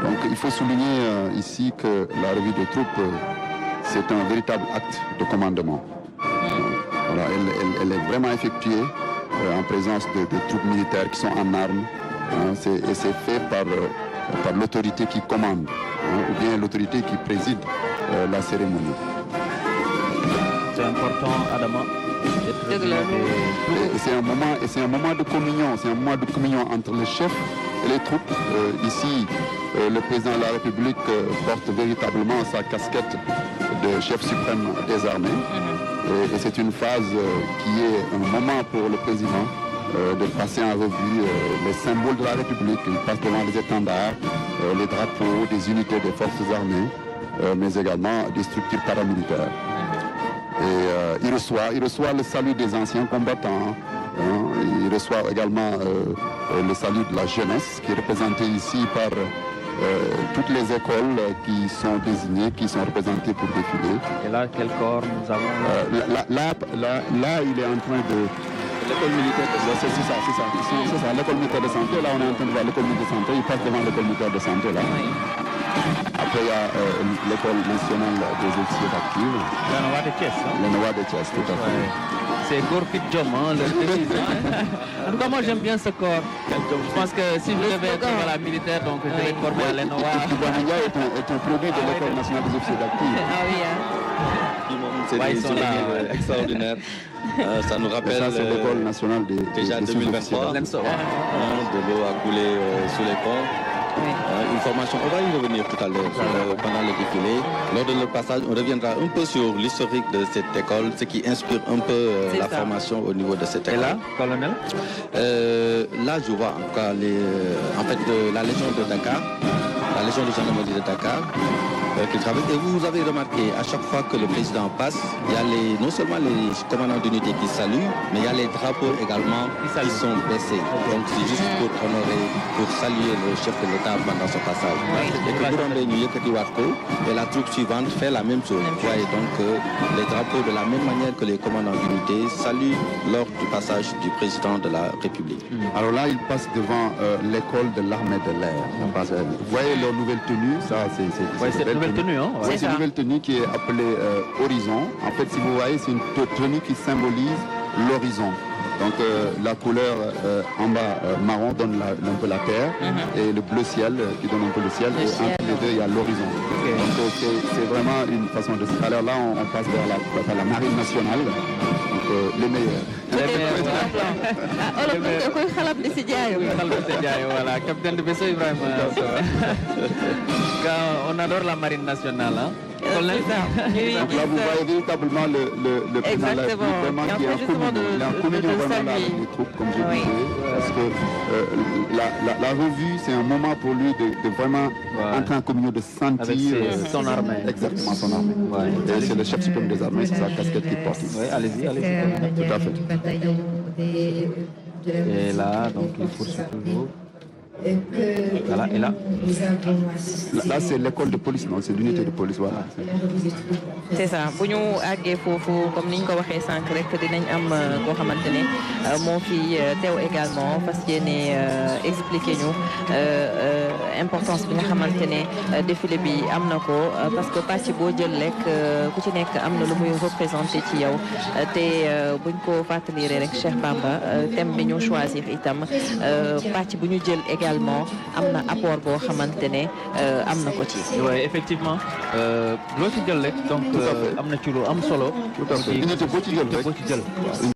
Donc il faut souligner ici que la revue de troupes, c'est un véritable acte de commandement. Voilà, elle est vraiment effectuée en présence de troupes militaires qui sont en armes. Et c'est fait par l'autorité qui commande, ou bien l'autorité qui préside la cérémonie. C'est important, Adama. C'est un moment de communion, c'est un moment de communion entre les chefs et les troupes. Ici, le président de la République porte véritablement sa casquette de chef suprême des armées. Et c'est une phase qui est un moment pour le président de passer en revue les symboles de la République. Il passe devant les étendards, les drapeaux des unités des forces armées, mais également des structures paramilitaires. Et il reçoit le salut des anciens combattants. Il reçoit également le salut de la jeunesse qui est représenté ici par toutes les écoles qui sont désignées, qui sont représentées pour défiler. Et là, quel corps nous avons là, il est en train de... L'école militaire de santé, c'est ça, l'école militaire de santé. Là, on est en train de voir l'école militaire de santé. Il passe devant l'école militaire de santé, là. Oui. Après, il y a l'école nationale des officiers actifs. Le Noa de Thiès. Le Noa de Thiès, tout à fait. Ouais. C'est Gorfit Diom, le devise. En tout cas, moi, j'aime bien ce corps. Je pense que si je devais être militaire, donc je vais former à l'ENOA. est un produit de l'école nationale des officiers actifs. Ah oui, hein. C'est des souvenirs extraordinaires. Ça nous rappelle c'est l'école nationale déjà 2023. De l'eau a coulé sous les ponts. Une formation, on va y revenir tout à l'heure pendant le défilé. Lors de notre passage, on reviendra un peu sur l'historique de cette école, ce qui inspire un peu la formation au niveau de cette école. Et là, colonel là, je vois en tout cas la Légion de Dakar, la Légion de gendarmerie de Dakar. Et vous avez remarqué, à chaque fois que le président passe, il y a non seulement les commandants d'unité qui saluent, mais il y a les drapeaux également qui sont baissés. Donc c'est juste pour honorer, pour saluer le chef de l'État pendant son passage. Et la troupe suivante fait la même chose. Vous voyez donc les drapeaux de la même manière que les commandants d'unité saluent lors du passage du président de la République. Alors là, il passe devant l'école de l'armée de l'air. Vous voyez leur nouvelle tenue, ça c'est nouvelle tenue, hein? Ouais, c'est une nouvelle tenue qui est appelée Horizon. En fait, si vous voyez, c'est une tenue qui symbolise l'horizon. Donc la couleur en bas marron donne un peu la terre et le bleu ciel qui donne un peu le ciel. Et entre les deux, il y a l'horizon. Okay. Donc c'est vraiment une façon de... Alors là, on passe vers la marine nationale. Donc les meilleurs. Voilà, capitaine de vaisseau Ibrahim. On adore la marine nationale, hein? Donc là, vous voyez véritablement le président vraiment qui est en communion vraiment avec les troupes, comme je disais, parce que la revue, c'est un moment pour lui de vraiment entrer en communion, de sentir son armée. Exactement, son armée. Et c'est le chef suprême des armées, c'est sa casquette qui porte. Oui, allez-y. Tout à fait. Et là, donc, il poursuit toujours. Voilà, et là c'est l'école de police, non? C'est l'unité de police, voilà. C'est ça. Bu ñu àggee foofu comme ni ñu ko waxee sànq rek dinañ am koo xamante ne moo fi teew également fas yéene expliquer ñu importance bi nga xamante ne défilé bi am na ko parce que pàcc boo jël rek ku ci nekk am na lu muy représenté ci yow te buñ ko fàttaliree rek Cheikh Bamba thème bi ñu choisir itam pàcc bu ñu jël également am na apport boo xamante ne am na ko ci. Oui, effectivement loo ci jël rek donc am na ci lu am solo. Tout à fait. Unité boo ci jël rek